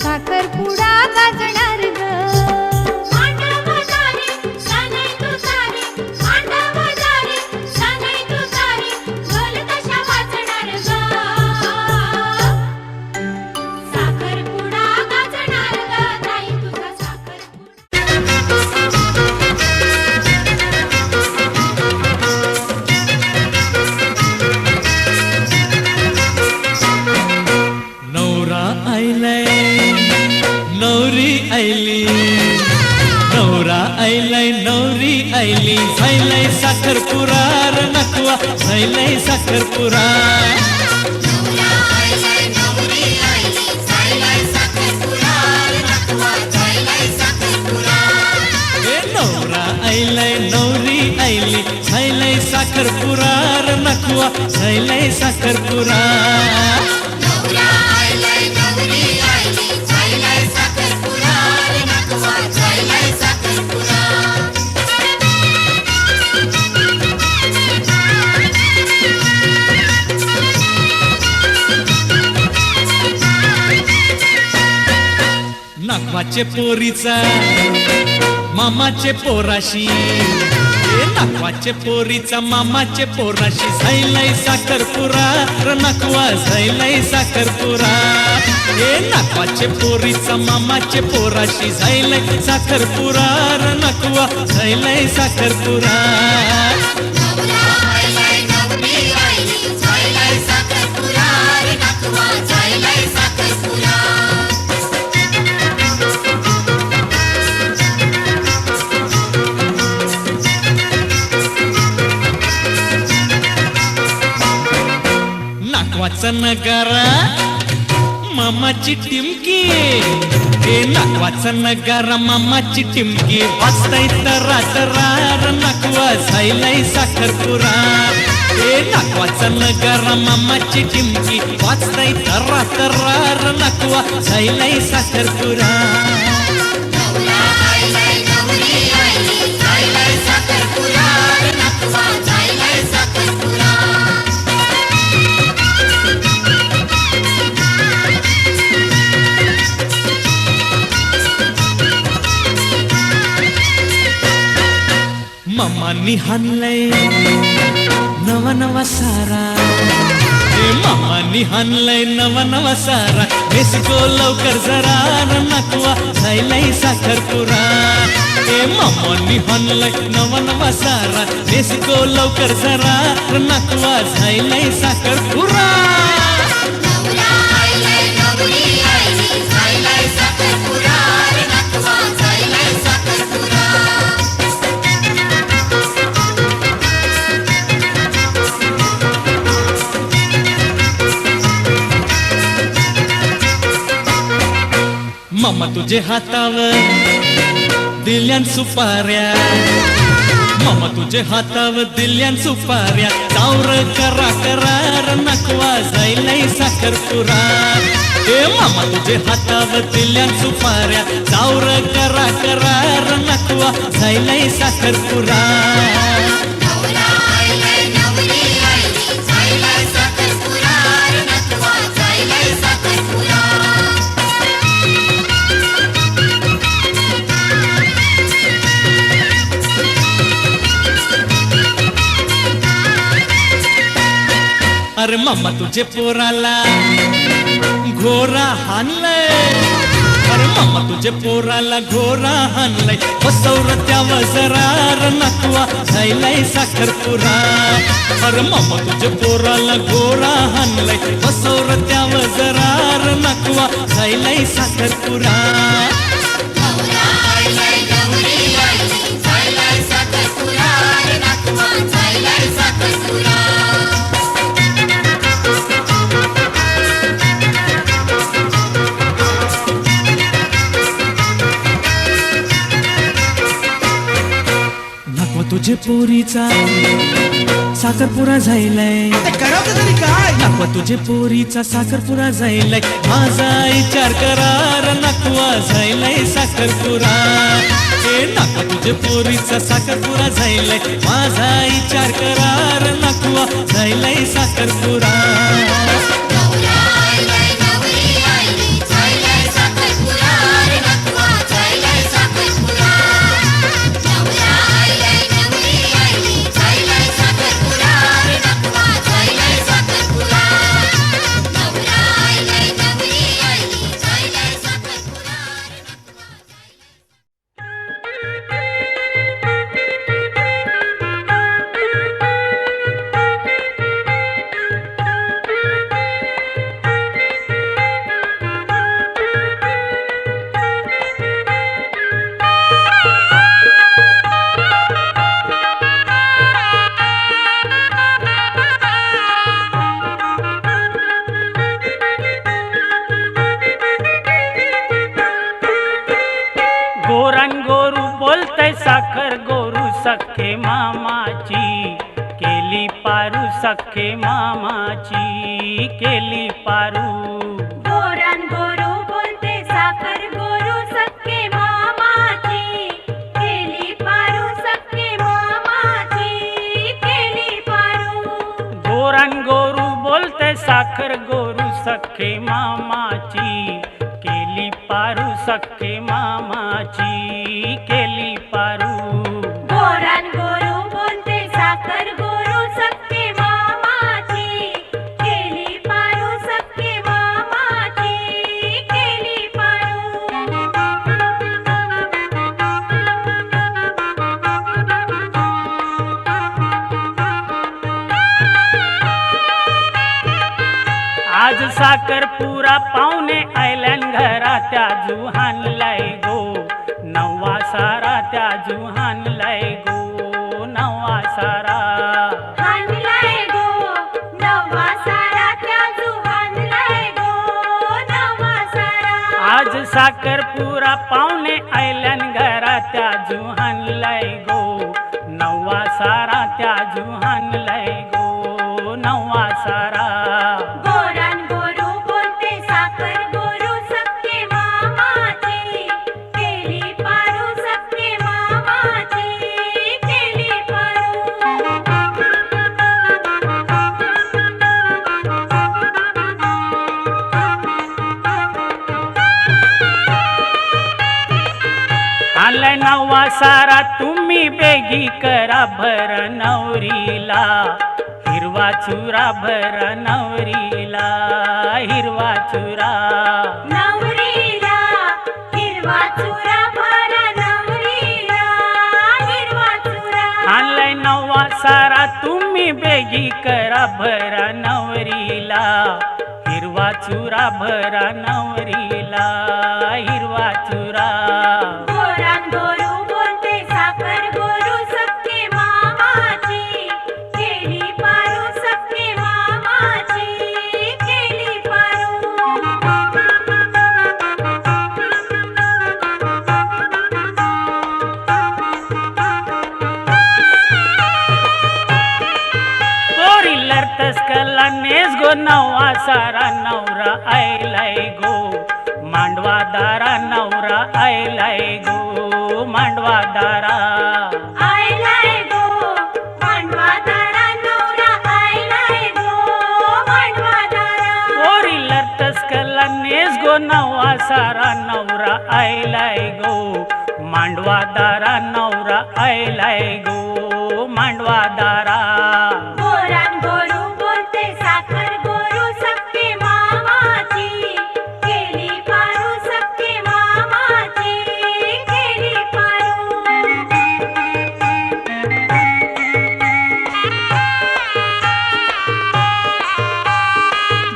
साखरपुडा गाजणार ग. झैलै साखरपुरा र नकुवा झैलै साखरपुरा. नौरा आइलै नौरी आइली झैलै साखरपुरा र नकुवा झैलै साखरपुरा. ए नौरा आइलै नौरी आइली झैलै साखरपुरा र नकुवा झैलै साखरपुरा. नौरा आइलै नौरी आइली झैलै साखरपुरा र नकुवा झैलै साखरपुरा. नाकवाचे पोरीचा मामाचे पोराशी. नाकवाचे पोरीचा मामाचे पोराशी झैलै साखरपुरा र नकुवा झैलै साखरपुरा. नाकवाचे पोरीचा मामाचे पोराशी झैलै साखरपुरा र नकुवा झैलै साखरपुरा. नौरा आइलै नौरी आइली झैलै साखरपुरा र नकुवा झैलै साखरपुरा. नाकवाचा नगारा मामाची टिमकी. नाकवाचा नगारा मामाची टिमकी वाजतय तरा तरा र नकुवा झैलै साखरपुरा. नाकवाचा नगारा मामाची टिमकी वाजतय तरा तरा र नकुवा झैलै साखरपुरा. नौरा आइलै नौरी आइली झैलै साखरपुरा र नकुवा झैलै साखरपुरा. मामानी हाणलंय नवा नवा सारा. मामानी हाणलंय नवा नवा सारा. बेसको लवकर जरा र नकुवा झैलै साखरपुरा. मामानी हाणलंय नवा नवा सारा. बेसको लवकर जरा र नकुवा झैलै साखरपुरा. नौरा आइलै नौरी आइली झैलै साखरपुरा र नकुवा झैलै साखरपुरा. मामा तुझे हातावर दिल्यान सुपाऱ्या. मामा तुझे हातावर दिल्यान सुपाऱ्या. चावर करा करा र नकुवा झैलै साखरपुरा. मामा तुझे हातावर दिल्यान सुपाऱ्या. चावर करा करा र नकुवा झैलै साखरपुरा. नौरा आइलै नौरी आइली झैलै साखरपुरा र नकुवा झैलै साखरपुरा. अरे मामा तुझे पोराला घोरा हाणलंय. अरे मामा तुझे पोराला घोरा हाणलंय. बसवलं त्यावर जरा र नकुवा झैलै साखरपुरा. अरे मामा तुझे पोराला घोरा हाणलंय. बसवलं त्यावर जरा र नकुवा झैलै साखरपुरा. नौरा आइलै नौरी आइली झैलै साखरपुरा र नकुवा झैलै साखरपुरा. नकुवा तुझे पोरीचा साखरपुरा झैलै. करावं तरी काय. नकुवा तुझे पोरीचा साखरपुरा झैलै. माझा विचार करा र नकुवा झैलै साखरपुरा. नकुवा तुझे पोरीचा साखरपुरा झैलै. माझा विचार करा र नकुवा झैलै साखरपुरा. नौरा आइलै नौरी आइली झैलै साखरपुरा बोलतय साखर गोरू सखे मामाची, केली पारू सखे मामाची, केली पारू. गोरान गोरू बोलते साखर गोरू सखे मामाची, केली पारू सखे मामाची, केली पारू. गोरान गोरू बोलते साखर गोरू सखे मामाची, केली पारू सखे मामाची, केली पारू. गोरान गोरू बोलते साखर गोरू सखे मामाची, केली पारू सखे मामाची, केली आज साखरपुरा पाहुणे आयल्यान घरा त्या जुहानलाय गो, नवा सारा त्या जुहानलाय गो, नवा सारा. हानलाय गो नवा सारा त्या जुहानलाय गो नवा सारा. आज साखरपुरा पाहुणे आयल्यान घरा त्या जुहानलाय गो, नवा सारा त्या जुहानलाय गो, नवा सारा. गोरान गोरू बोलते साखर गोरू सखे मामाची, केली पारू सखे मामाची, केली आलाय नवा सारा तुम्ही बेगी करा भर नवरीला, हिरवा चुरा भर नवरीला, हिरवा चुरा. नवरीला हिरवा चुरा भरा नवरीला, हिरवा चुरा. आलाय नवा सारा तुम्ही बेगी करा भर नवरीला, हिरवा चुरा भर नवरीला, हिरवा चुरा. गोरान गोरू बोलते साखर गोरू सखे मामाची, केली पारू सखे मामाची, केली पोरी लरतस कला नेस गो नवा सारा नवरा आयलाय गो, मांडवा दारा नवरा आयलाय गो, मांडवा दारा. आयलाय गो मांडवा दारा नवरा आयलाय गो मांडवा दारा. पोरी लरतस कला नेस गो नवा सारा नवरा आयलाय गो, मांडवा दारा नवरा आयलाय गो, मांडवा दारा. गोरान गोरू बोलते साखर गोरू सखे मामाची, केली पारू सखे मामाची, केली पारू.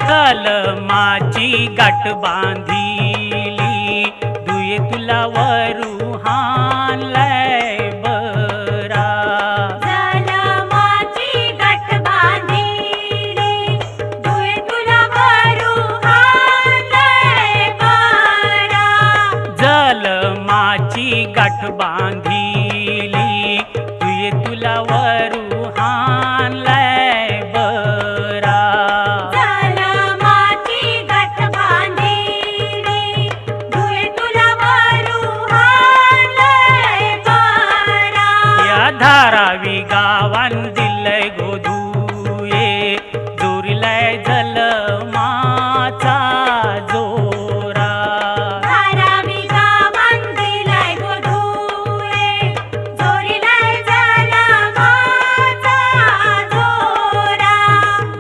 कलमाची गाठ बांधिली, दुये तुला वरू हानलाय बरा. जलमाची गाठ बांधिली, दुये तुला वरू हाणलंय बरा. जलमाची गाठ बांधिली, दुये तुला वरू हानलाय बरा. जलमाची गाठ बांधिली, दुये तुला वरू हाणलंय बरा. या धारावी गावान दिलय गोधुये, जोरिलाय जलमाचा जोरा. धारावी गावान दिलाय गो धुये, जोरीलाय जलमाचा जोरा.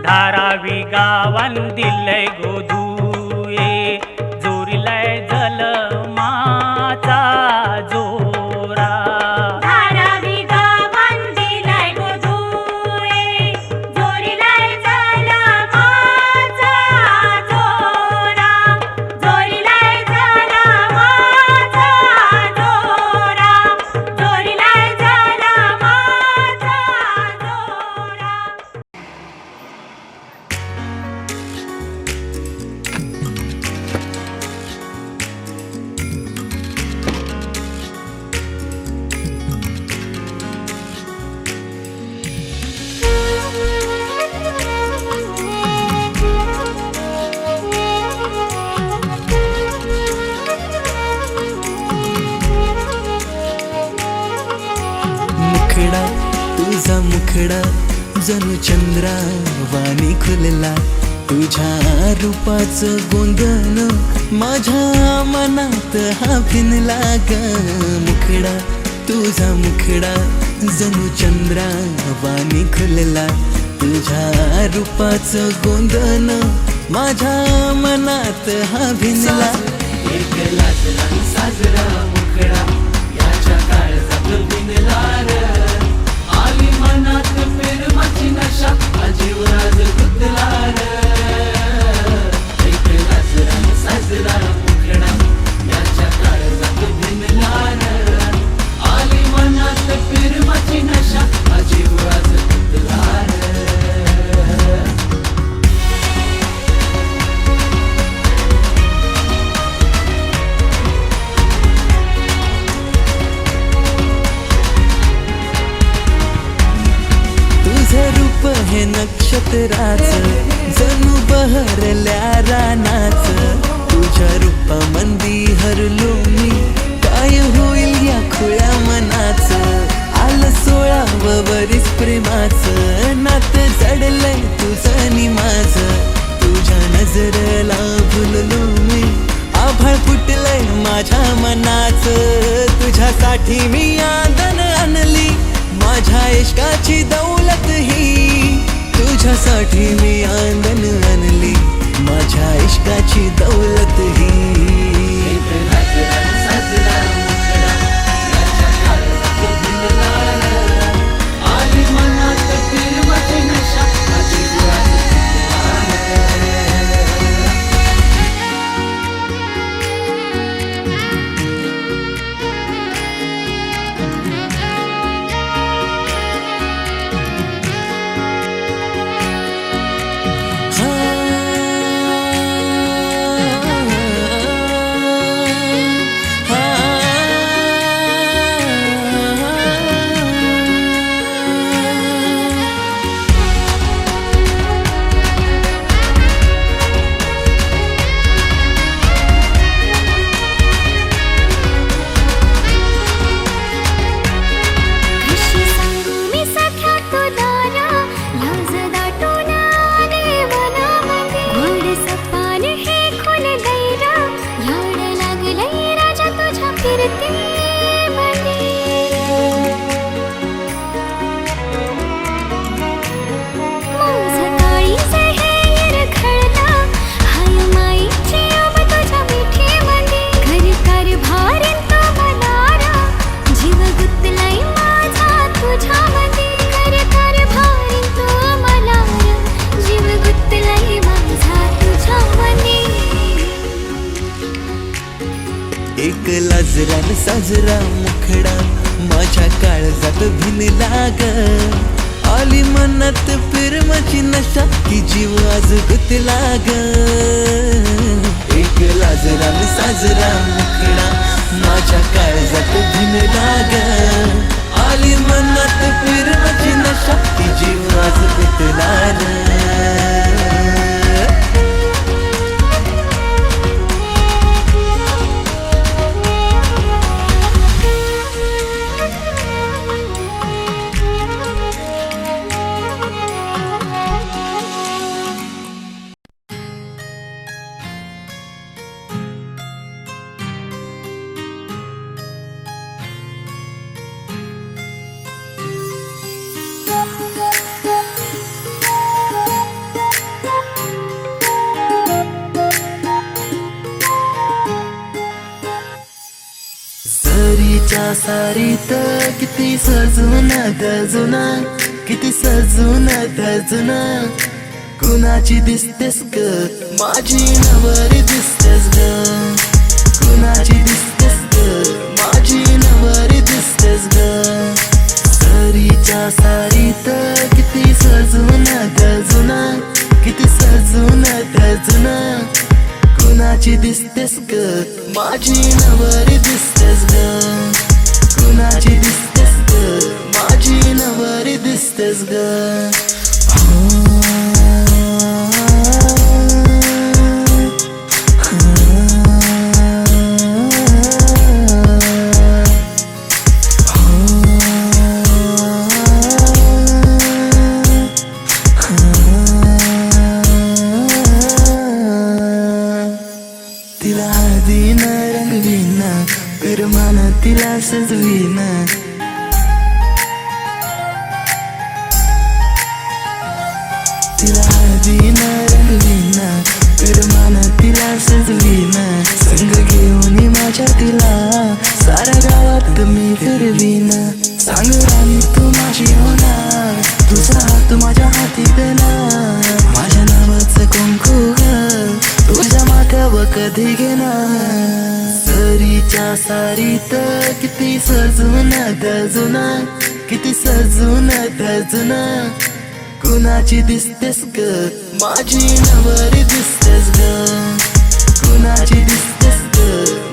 धारावी गावान दिलय गोधुये, जोरिलाय जलमाचा जोरा. धारावी गावान दिलाय गो धुये, जोरीलाय जलमाचा जोरा. जोरीलाय जलमाचा जोरा, जोरीलाय जलमाचा जोरा. मुखडा तुझा मुखडा जणू चंद्रा वाणी खुलला तुझ्या रूपाचं गोंधन माझ्या मनात हा भिनला ग मुखडा तुझा मुखडा जणू चंद्रा वाणी खुलला तुझ्या रूपाचं गोंधन माझ्या मनात हा भिनला एक लाजला साजरा मुखडा याच्या काळजात भिनला रे आली मनात प्रेमाची नशा अजीव राज गुंतला रे एक लाजला साजरा मुखडा याच्या काळजात भिनला रे आली मनात प्रेमाची नशा अजीव राज गुंतला रे तुझं रूप हे नक्षत्राचं जणू बहरल्या रानाचं तुझ्या रूपामंदी हरलो मी काय होईल या खुळ्या मनाचं आलं 16 वरीस प्रेमाचं नातं जडलंय तुझं नि माझं तुझ्या नजरेला भुललो मी आभाळ फुटलंय माझ्या मनाचं तुझ्यासाठी मी आदन आणली माझ्या इश्काची दौलत ही तुझ्यासाठी मी आंदन आणली माझ्या इश्काची दौलत ही एक लाजरान साजरा मुखडा माझ्या काळजात भिनला ग आली मनात प्रेमाची नशा की जीव आज गुंतला ग एक लाजरान साजरा मुखडा माझ्या काळजात भिनला ग आली मनात प्रेमाची नशा की जीव आज गुंतला ग सरीच्या सारीत किती सजून गजुना किती सजून गजुना कुणाची दिसतेस ग माझी नवरी दिसतेस ग कुणाची दिसतेस ग माझी नवरी दिसतेस ग सरीच्या सारीत किती सजून गजुना किती सजून गजुना कुणाची दिसतेस ग माझी नवरी दिसतेस ग कुणाची दिसतेस ग माझी नवरी दिसतेस ग कधी घेणार सरीच्या सारीत किती सजून गजुना किती सजून गजुना कुणाची दिसतेस ग माझी नवरी दिसतेस ग कुणाची दिसतेस ग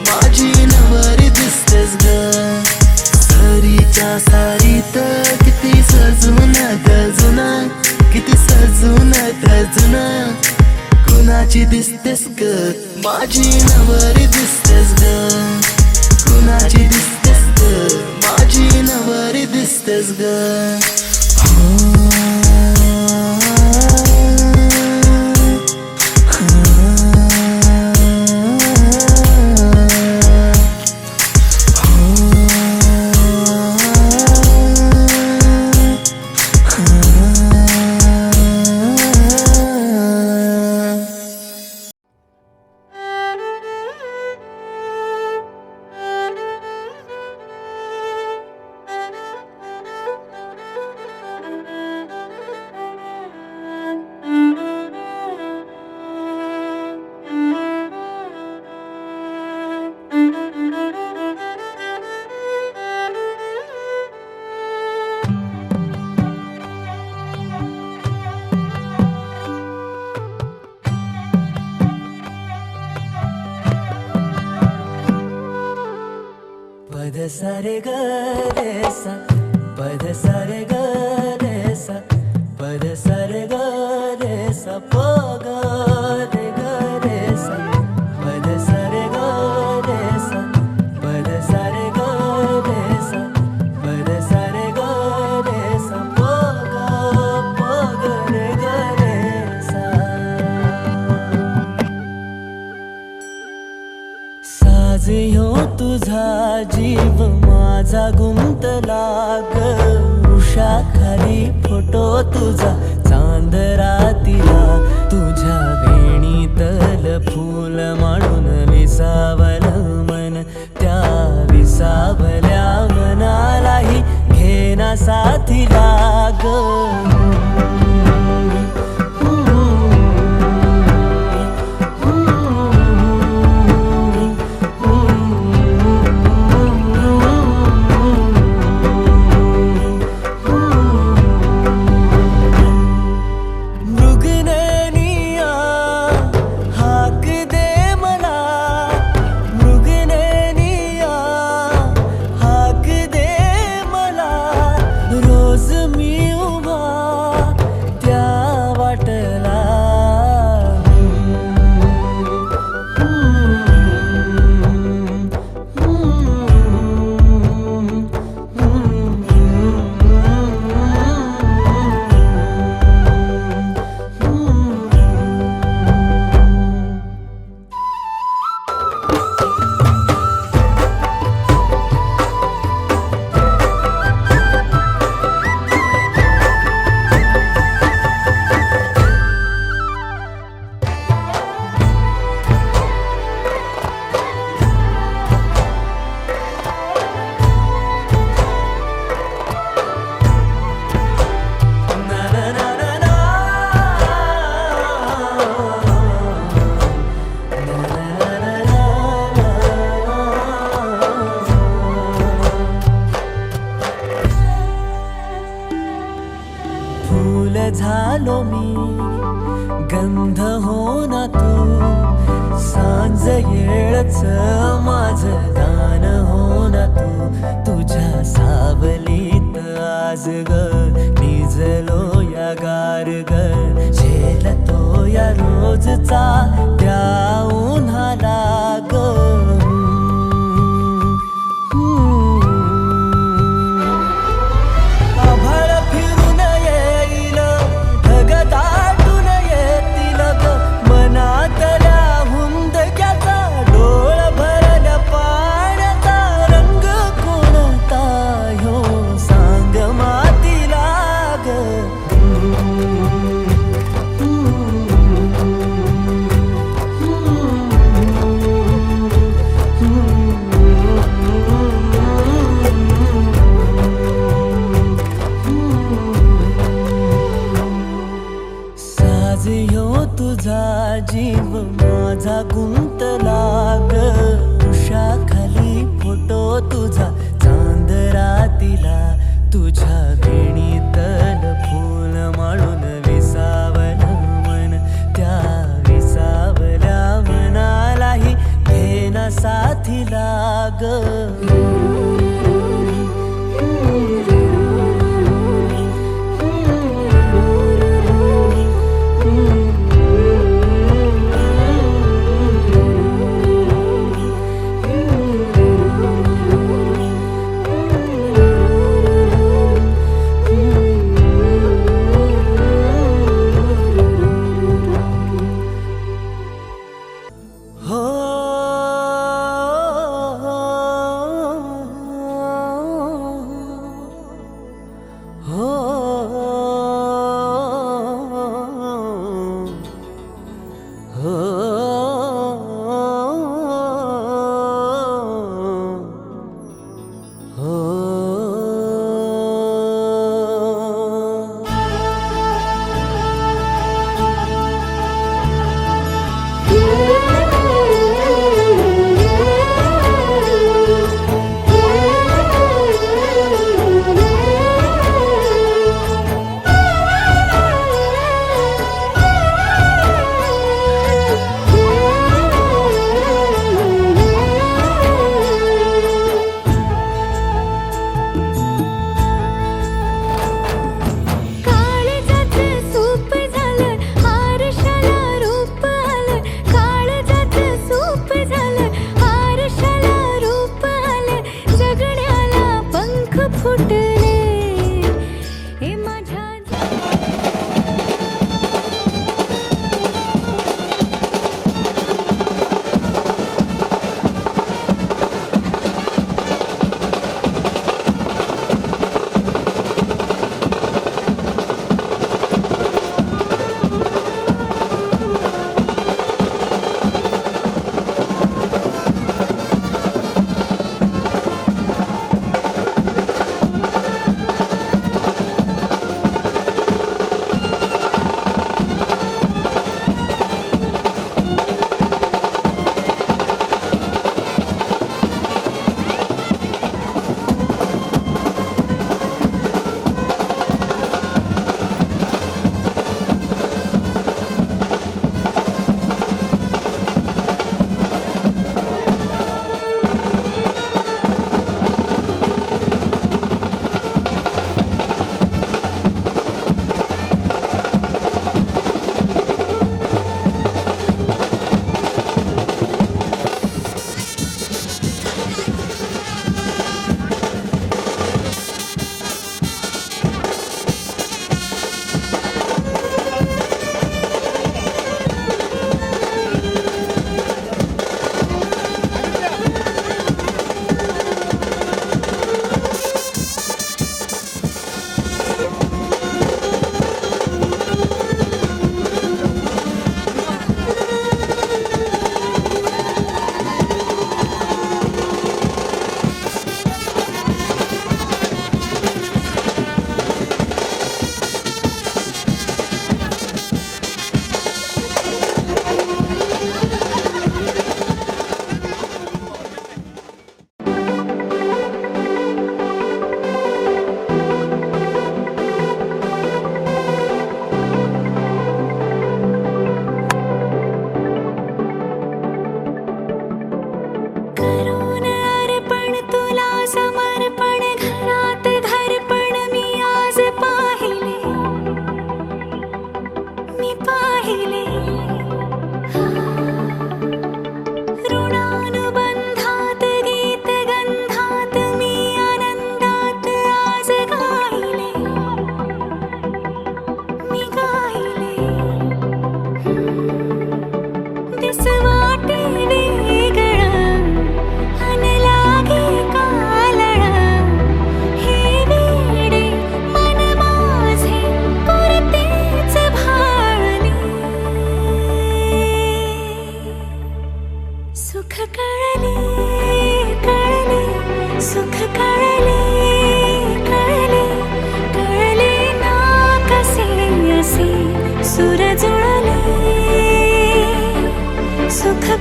माझी नवरी दिसतेस ग सरीच्या सारीत किती सजून गजुना किती सजून गजुना कुणाची दिसतेस ग माझी नवरी दिसतेस ग कुणाची दिसतेस ग माझी नवरी दिसतेस ग पद सारे ग रे सा पद सारे ग रे सा पद सारे ग रे सा प ग रे सा पद सारे ग रे सा पद सारे ग रे सा पद सारे ग रे सा प ग रे सा साज ह्यो तुझा जीव माझा गुंतला ग उषा खाली फोटो तुझा चांद रातीला तुझ्या वेणीतल फूल म्हणून विसावल मन त्या विसावल्या मनालाही घेना साथीला ग झालो मी गंध हो ना तू सांज येळच माझं गान हो ना तू तुझ्या सावलीत आज ग निजलो या गार ग झेलतो या रोजचा त्या उन्हाला ग तुझा जीव माझा गुंतला ग उषाखाली फोटो तुझा चांद रातीला तुझ्या वेणीतल फूल माळून विसावलं मन त्या विसावल्या मनालाही घेना साथीला ग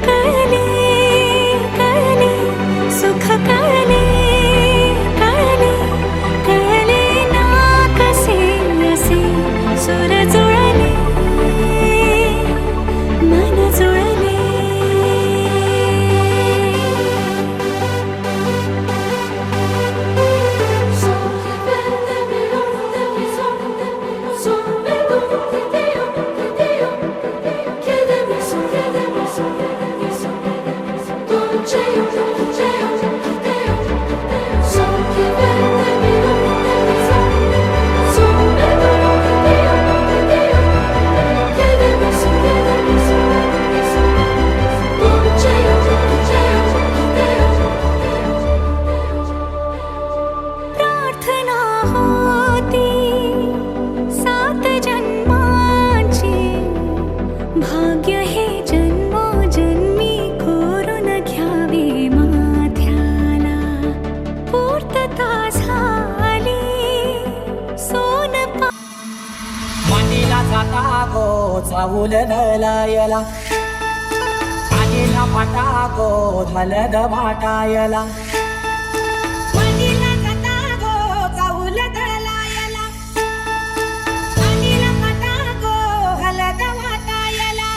कळले कळले सुख कळले कळले कळले ना कसे असे सुर जुळले मन जुळले प्रार्थना होती 7 जन्मांची भाग्य हे जन्मोजन्मी कोरून घ्यावे माथ्याला पूर्तता झाली सोन मांडीला जाता गो चावूल नलायला पाणीला फाटा गो मलद माटायला मंदिला जाता गो चाऊल दळायला पाणीला फाटा गो हलद वाटायला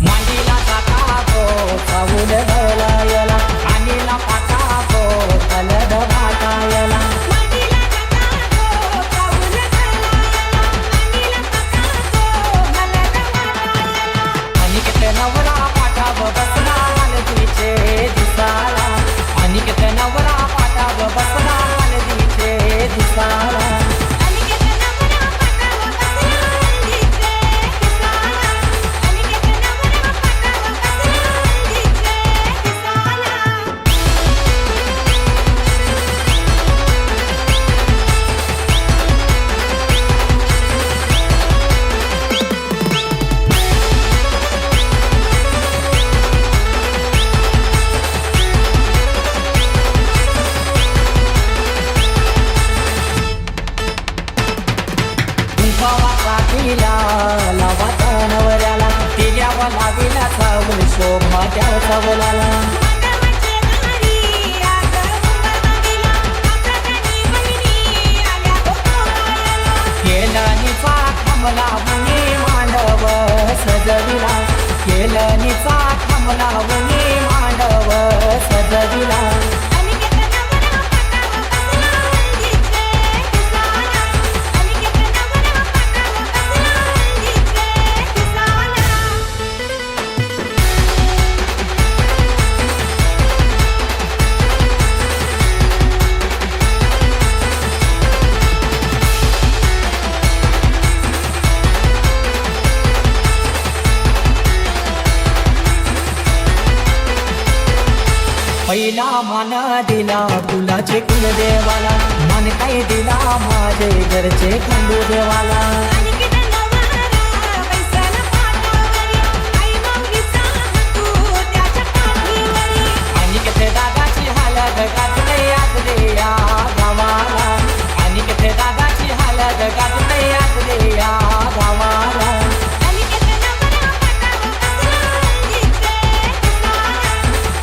मांडीला जाता गो चावूल नलायला पाणीला फाटा गो मलद माटायला मंदिला जाता गो चाऊल दळायला पाणीला फाटा गो हलद वाटायला आणि किती नवरा पाठाव बसला हलदीचे दिसाला आणि किती नवरा पाठाव बसला हलदीचे दिसाला अनिकेत नवरा पाटाव बसला हल्दीचे दिसाला अनिकेत नवरा पाटाव बसला हल्दीचे दिसाला कुंकवा काठीला लावा नवऱ्याला तिल्यावा लावीला चावल शोभा त्या चावलाला मंडपाचे दारी आग उंबरमागीला काकानी बहिणी आल्या गोपाळाला केलनीचा थांबला मुनी मांडव सजविला केलनीचा थांबला मुनी मांडव सजविला अनिकेत नवरा पाटाव बसला हल्दीचे दिसाला अनिकेत नवरा पाटाव बसला हल्दीचे दिसाला पहिला मान दिला फुलाचे कुलदेवाला मन काय दिला माझे घरचे खंडू देवाला अनिकेत नवरा पैसाला पाटावरी आई माऊलीचा तू त्याच्या पाठीवरी आणि किती दादाची हालत गाजले आजले या गावाला आणि किती दादाची हालत गाजले आजले या गावाला अनिकेत नवरा पाटाव बसला हल्दीचे दिसाला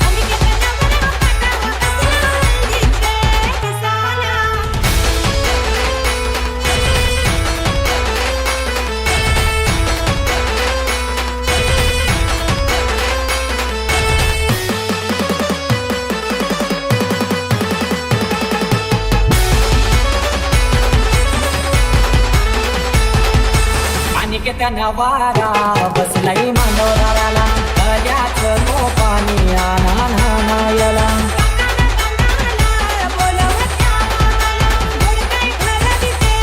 अनिकेत नवरा पाटाव बसला हल्दीचे दिसाला आणि किती नवारा बसलाई मांडवराला कल्याचं तो पाणी आणा नानायला बोलवत्या मामाला गोड काय घरविते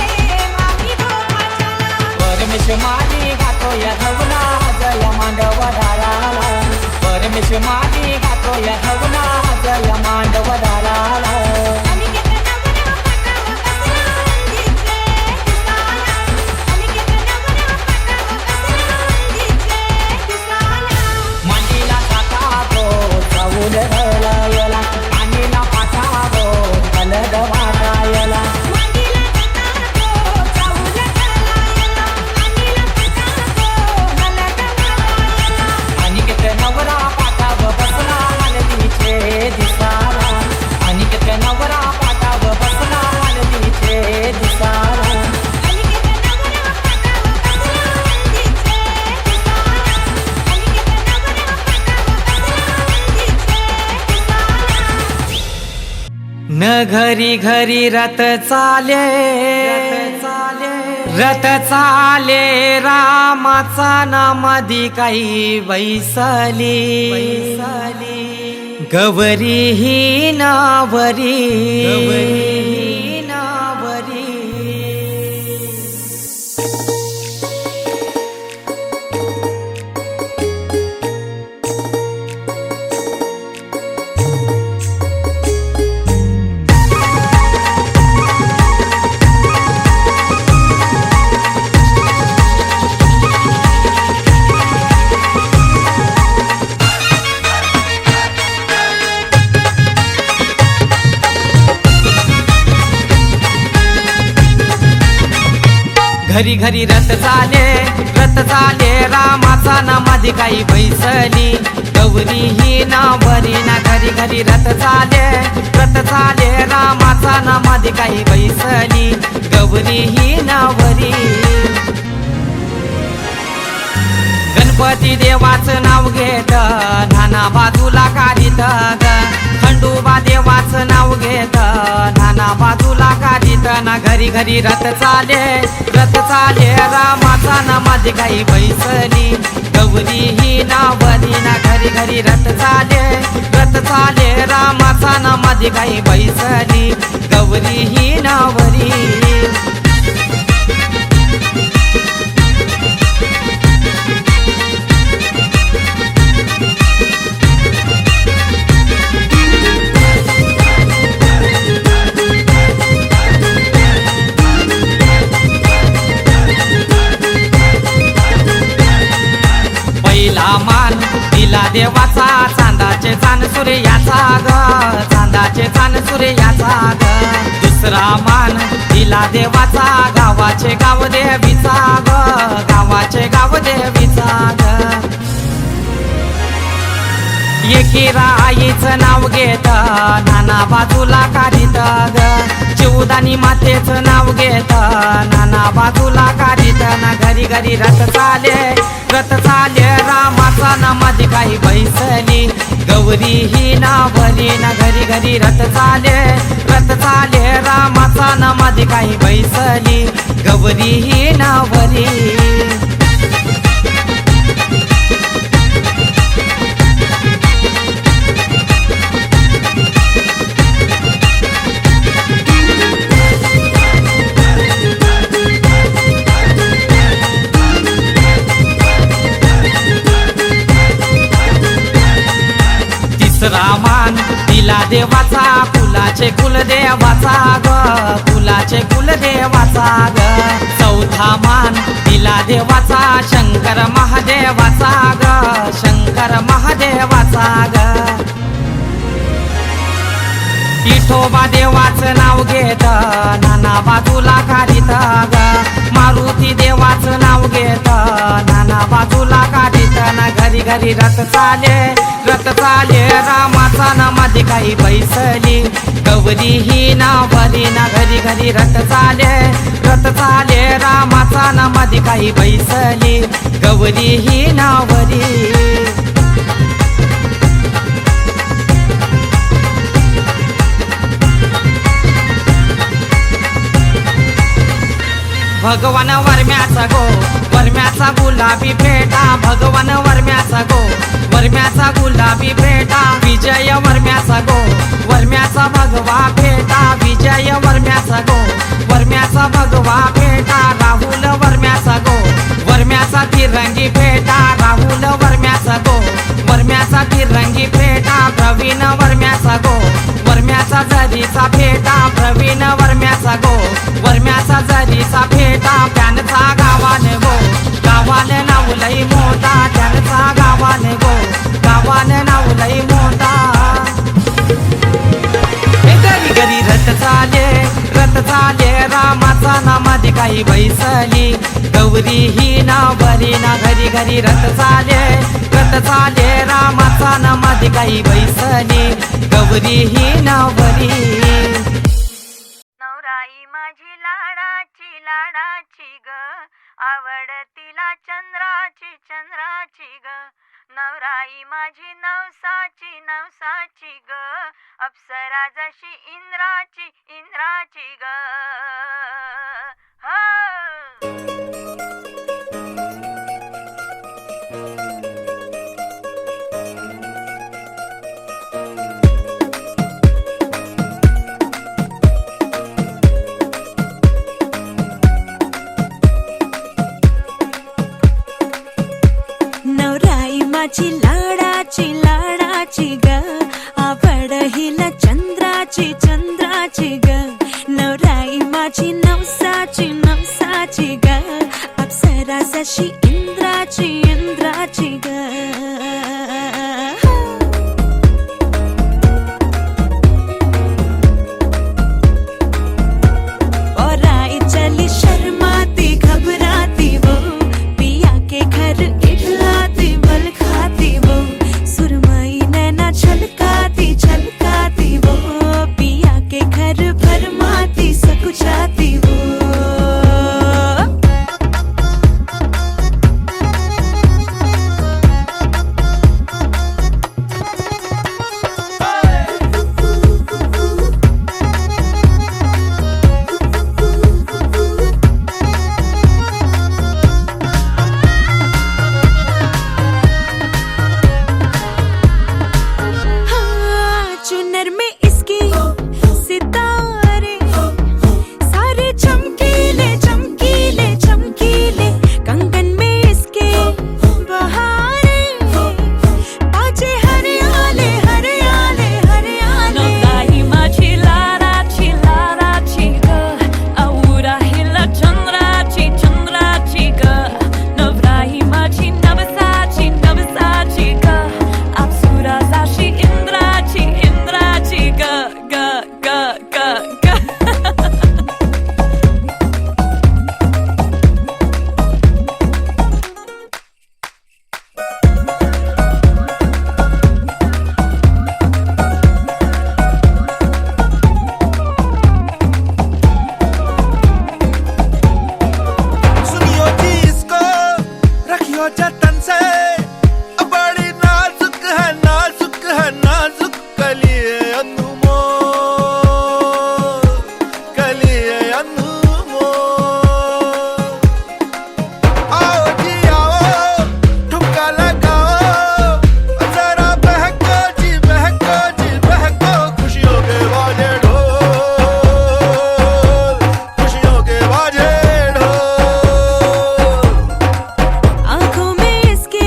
मामी गोपाळाला परमेश माली घातो या धवना जय मांडवराला परमेश माली घातो या धवना जय मांडवराला अनिकेत नवरा घरी घरी रथ चाले रथ चाले रामाचा नामधी काही बैसली गवरी ही नावरी घरी घरी रथ चाले रामाचा नामधी काही बैसली गौरी ही नावरी ना घरी घरी रथ चाले रामाचा नामधी काही बैसली गौरी ही नावरी गणपती देवाचं नाव घेत नाना बाजूला काढीत ग खंडोबा देवाचं नाव घेत नाना बाजूला काढीत ना घरी घरी रथ चाले रामाचा नामधी काही बैसली गौरी ही नावरी ना घरी घरी रथ चाले रामाचा नामधी काही बैसली गौरी ही नावरी पहिला मान दिला देवाचा चांदाचे चान सूर्याचा ग चांदाचे चान सूर्याचा ग दुसरा मान दिला देवाचा गावाचे गाव देवीचा ग गावाचे गाव देवीचा ग एकीरा आईचं नाव घेत नाना बाजूला काढीत ग चिवदानी मातेचं नाव घेत नाना बाजूला काढीत ना घरी घरी रथ चाले रामाचा नामधी काही बैसली गौरी ही नावरी ना घरी घरी रथ चाले रामाचा नामधी काही बैसली गौरी ही नावरी रामान दिला देवाचा कुलाचे कुलदेवाचा ग कुलाचे कुलदेवाचा ग चौथा मान दिला देवाचा शंकर महादेवाचा ग शंकर महादेवाचा ग विठोबा देवाचं नाव घेत नाना बाजूला काढीत ग मारुती देवाचं नाव घेत नाना बाजूला काढीत ना घरी घरी रथ चाले रामाचा नामधी काही बैसली गौरी ही नावरी ना घरी घरी रथ चाले रामाचा नामधी काही बैसली गौरी ही नावरी भगवान वर्म्याचा गुलाबी फेटा भगवान वर्म्याचा गुलाबी फेटा विजय वर्म्याचा भगवा फेटा विजय वर्म्याचा भगवा फेटा राहुल वर्म्याचा तिरंगी फेटा राहुल वर्म्याचा तिरंगी फेटा प्रवीण वर्म्याचा जरीचा फेटा प्रवीण वर्म्याचा जरीचा फेटा त्यांचा गावाने नाव लई मोठा त्यांचा गावाने नाव लई मोठा घरी घरी रथ चाले रामाचा नामधी काही बैसली गौरी ही नावरी ना घरी घरी रथ चाले रामाचा नामधी काही बैसली गौरी ही नावरी नवराई माझी लाडाची ग आवड तिला चंद्राची ग नवराई माझी नवसाची नवसाची ग अप्सरा जशी इंद्राची इंद्राची ग हो. नवराई माझी लाडाची लाडाची ग आवड हिला चंद्राची चंद्राची ग नवराई माझी नवसाची नवसाची ग अप्सरा जशी इंद्राची इंद्राची ग और आई चली शर्माती घबराती वो पिया के घर इठलाती बल खाती वो सुरमई नैना छलकाती छलकाती वो पिया के घर भरमाती सकुचाती वो हाँ, चुनर में इसकी सितारे सारे चमकीले चमकीले चमकीले कंगन में इसके बहारे बाजे हरियाले हरियाले हरियाले नवराई माझी लाडाची लाडाची ग आवडा हिला चंद्राची चंद्राची ग नवराई माझी नवसाची नवसाची ग अप्सरा जशी इंद्राची इंद्राची ग ग ग ग ग सुनियो जी इसको रखियो जतन से बड़ी नाजुक है नाजुक है नाजुक कलिए अनमोल कलिए अनमोल आओ जी आओ ठुमका लगाओ जरा बहको जी बहको जी बहको खुशियों के बाजे ढोल खुशियों के बाजे ढोल आँखों में इसके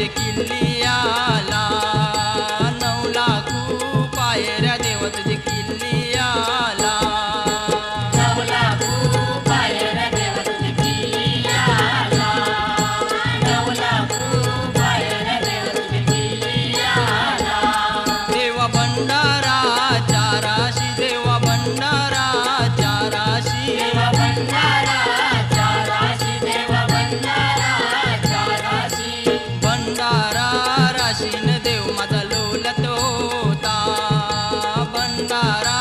तुझे किल्ली आला 9 लाख पायऱ्या देवा तुझे किल्ली आला 9 लाख पायऱ्या देवा तुझे किल्ली आला 9 लाख पायऱ्या देवा तुझे किल्ली आला देवा भंडारा चाराशी देवा भंडारा चाराशी देवा भंडारा चाराशी देवा भंडारा चाराशी भंडारा राशीन देव माझा लोलत होता भंडारा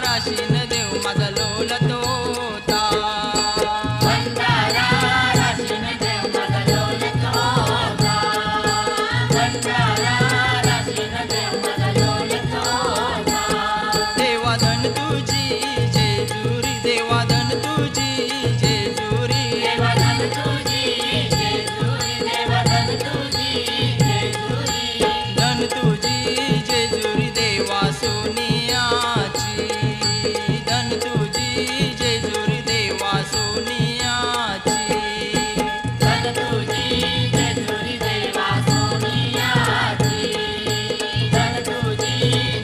राशीन देव माझा लोलत होता भंडारा राशीन देव माझा लोलत होता भंडारा राशीन देव माझा लोलत होता देवा धन तुझी जेजुरी देवा धन तुझी जेजुरी देवाधन तुझी जेजुरी देवाधन तुझी जेजुरी धन तुझी जेजुरी देवा सोनियाची धन तुझी जेजुरी देवा सोनियाची धन तुझी जेजुरी देवा सोनियाची धन तुझी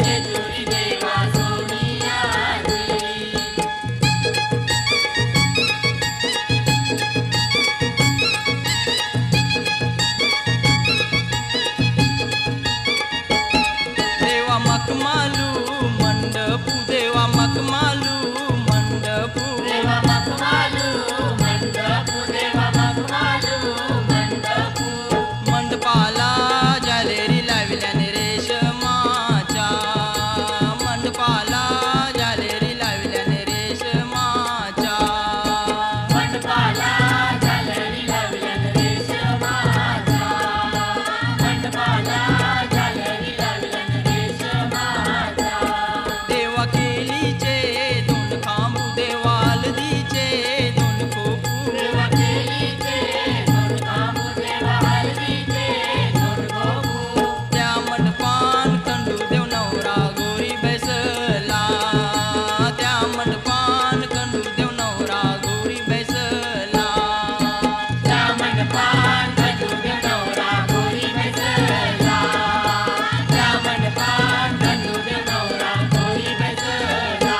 जेजुरी देवा सोनियाची देवा मखमालू मंडपू देवा मखमालू मंडपू देवा मखमालू मंडपू देवा मखमालू मंडपू मंडपाला जालेरी लाविल्याने रेशमाच्या मंडपाला जालेरी लाविल्याने रेशमाच्या मंडपाला झालरी लावल्याने रेशमाचा मंडपाला झालरी लावल्याने रेशमाचा देवा केलीचे 2 खांबू देवा हलदीचे 2 खोपू देवा केलीचे 2 कामू देवा हळदीचे 2 गोपू त्या मंडपान खंडू देव नवरा गोरी बैसला त्या मंडपान खंडू देव नवरा गोरी बैसला त्या मंडपान खंडू देव नवरा गोरी बैसला त्या मंडपान खंडू देव नवरा गोरी बैसला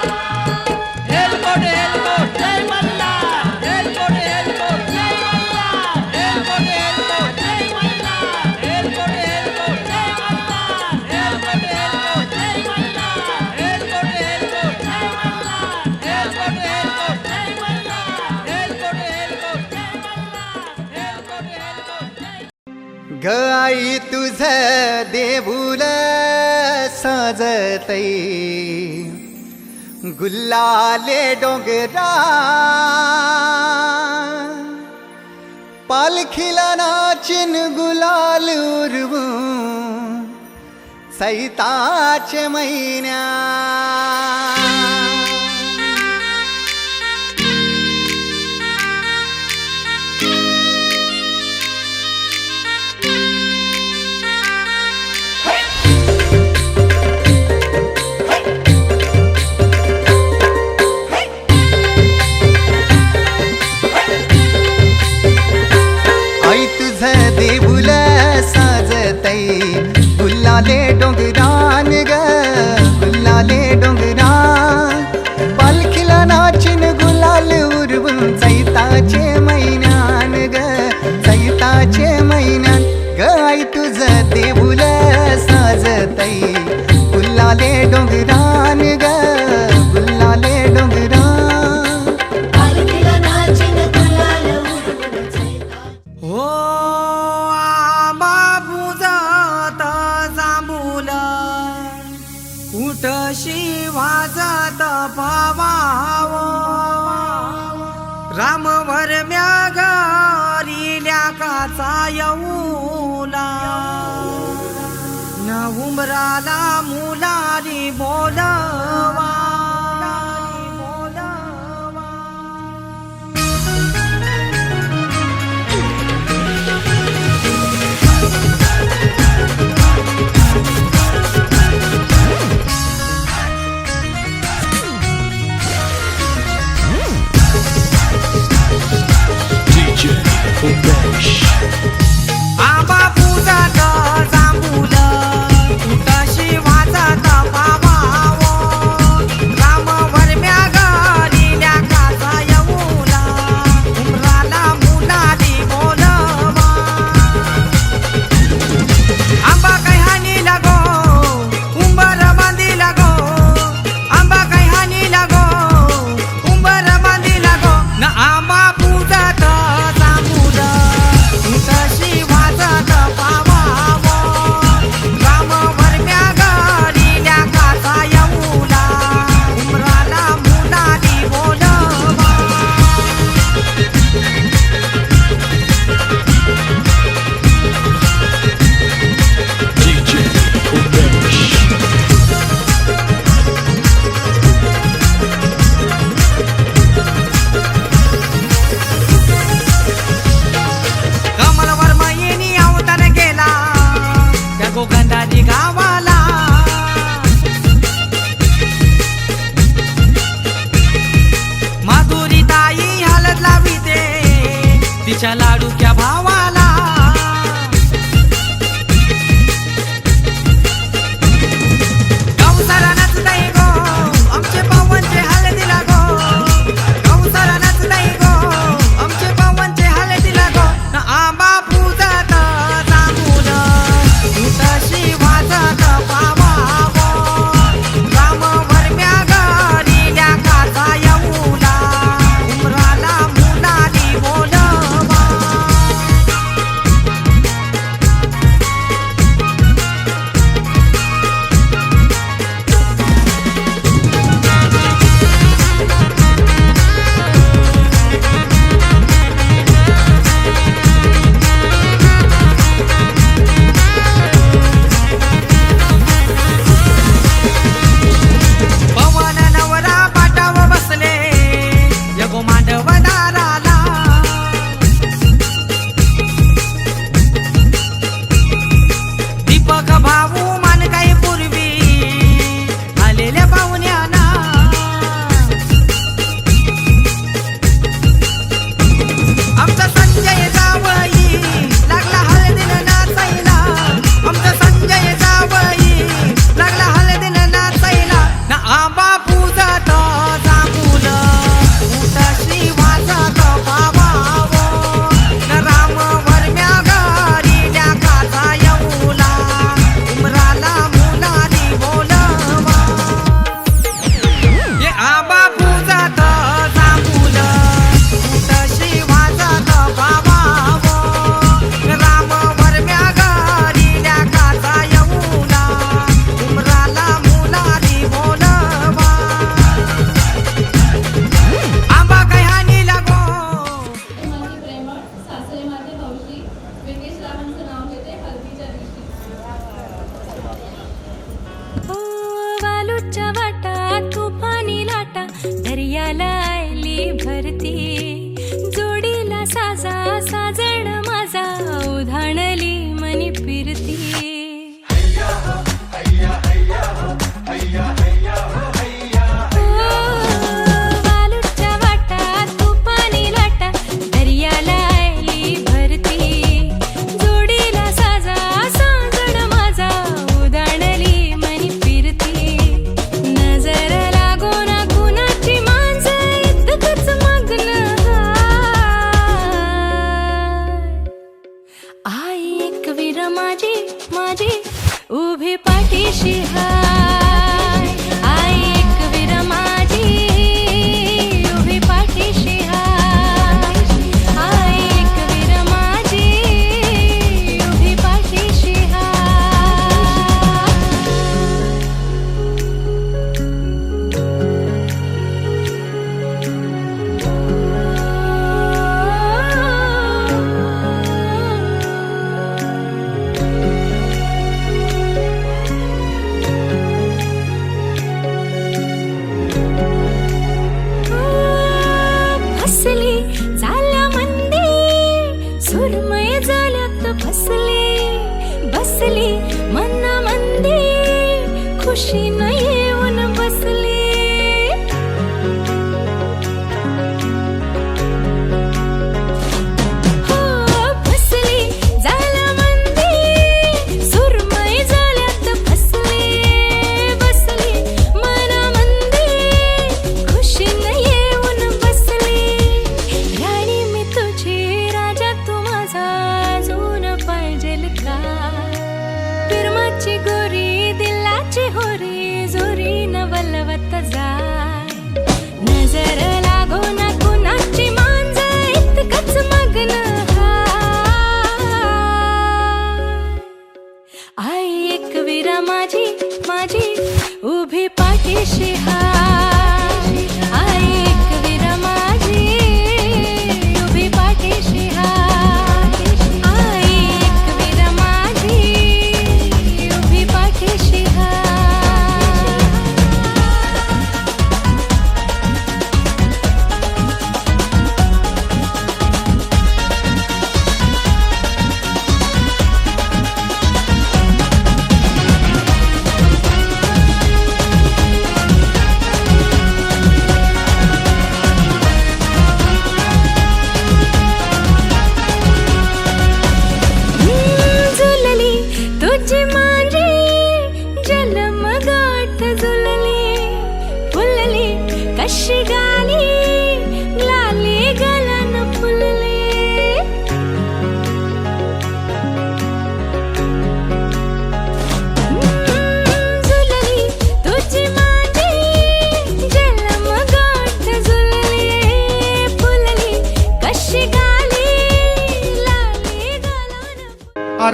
हेलकोट हेलकोट जय मल्हार हेलकोट हेलकोट जय मल्हार हेलकोट हेलकोट जय मल्हार हेलकोट हेलकोट जय मल्हार हेलकोट हेलकोट जय मल्हार हेलकोट हेलकोट जय मल्हार हेलकोट हेलकोट जय मल्हार हेलकोट हेलकोट जय मल्हार हेलकोट हेलकोट ग आई तुझ देऊल साजतई गुल्लाले डोंगरा पालखीला नाचिन गुलाल उरवू सैताचे महिन्या आई तुझ देऊल साजतई गुल्लाले डोंगरान ग गुल्लाले डोंगरान पालखीला नाचिन गुलाल उरवून चैताचे महिन्यान ग चैताचे महिन्यान ग आई तुझ देऊल साजतई गुल्लाले डोंगरान ग गुल्लाले डोंगरान पालखीला नाचिन गुलाल उडवून चैता हो आंबा बुजत जांभूल कुठशी वाजत पवाव रामवर म्यागरिल्या काचा येऊला न उमराला मुलाली बोलवा आंबा पूजा तिच्या लाडूक्या भावाला गौसाला नाचताय गो आमचे पावनचे हळदीला गो गौसाला नाचताय गो आमचे पावनचे हळदीला गो न आंबा पूजत जांभूल तशी वाजत पावावो राम वरम्या गरील्या काचा येऊला उमराला मुलाली बोलवा पवन नवरा पाटाव बसले यगो मांडव दाराला दीपक भाऊ मानकाई पूर्वी आलेल्या पाहुण्याना आमचा संजय जावई लागला हळदीनं नाचायला आमचा संजय जावई लागला हळदीनं नाचायला ना आंबा पूजत जांभूल तशी वाजत पावावो न राम वरम्या गरील्या काचा येऊला उमराला मुलाली बोलवा ये आंबा पूजत जांभूल तशी वाजत पावावो न राम वरम्या गरील्या काचा येऊला उमराला मुलाली बोलवा आंबा काय हानी लागो माझे प्रेमळ सासरे माझे हौशी वेंकटेश रावांचं नाव घेते हल्दीच्या दिवशी ओ वालूच्या वाटा तुफानी लाटा दर्याला आली भरती जोडीला साजा साजण माझा उधाणली मनी फिरती वालूच्या वाटा तुफानी लाटा दर्याला आली भरती जोडीला साजा साजण माझा उधाणली मनी फिरती नजर लागो ना कुणाची मांज इतकंच मग्न आई एक वीर माझी माझी उभी पाठीशी हाय आई एक वीर माझी उभी पाठीशी हाय आई एक वीर माझी उभी पाठीशी फसली झाल्या मंदी सुरमय झाल्यात फसली बसली मना मंदी खुशी न येऊन बसली हो फसली झाल्या मंदी सुरमय झाल्यात फसली बसली मना मंदी खुशी न येऊन बसली राणी मी तुझी राजा तू माझा अजून पाहिजेल का फिरमाची गोरी दिलाची होरी जोरी न वलवत जाय नजर लागो ना कुणाची मांज इतकंच मग्न आई एक वीरा माझी माझी उभी पाठीशी हाय आई एक वीरा माझी उभी पाठीशी हाय आई एक वीरा माझी उभी पाठीशी हाय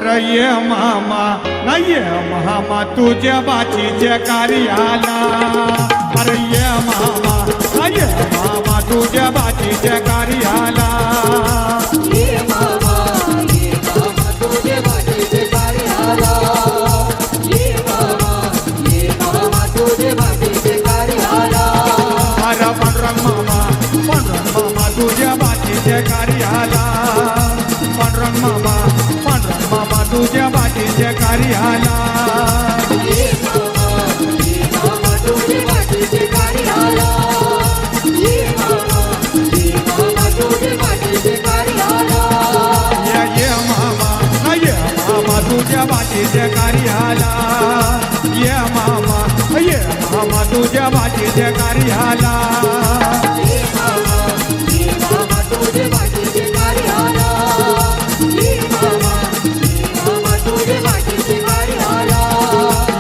अरे ये मामा नाही ये मामा तुझ्या बाचीच्या कार्याला अरे ये मामा नाही ये मामा तुझ्या बाचीच्या कार्याला अरे पांडुरंग मामा तुझ्या बाचीच्या कार्याला पांडुरंग मामा तुझ्या बाचीच्या कार्याला ये मामा तुझ्या बाचीच्या कार्याला ये मामा तुझ्या बाचीच्या कार्याला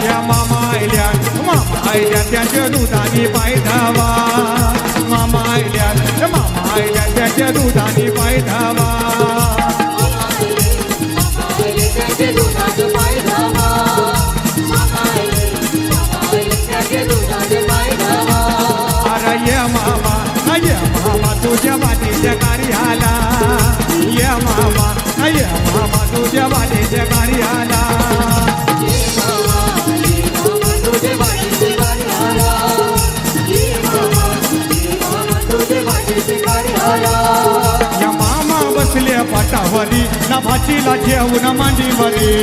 या मामा आयल्या त्याच्या दुधाने पाय धावा मामा आयल्या त्याच्या दुधाने पाय धावा अरे ये मामा तुझ्या बाटीच्या कार्याला ये मामा तुझ्या बाटीच्या कार्याला या मामा बसले पाटावरी ना भाचीला जेवण मांडीवरी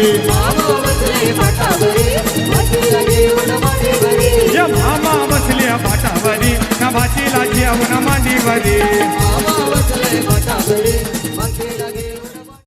या मामा बसले पाटावरी ना भाचीला जेवण मांडीवरी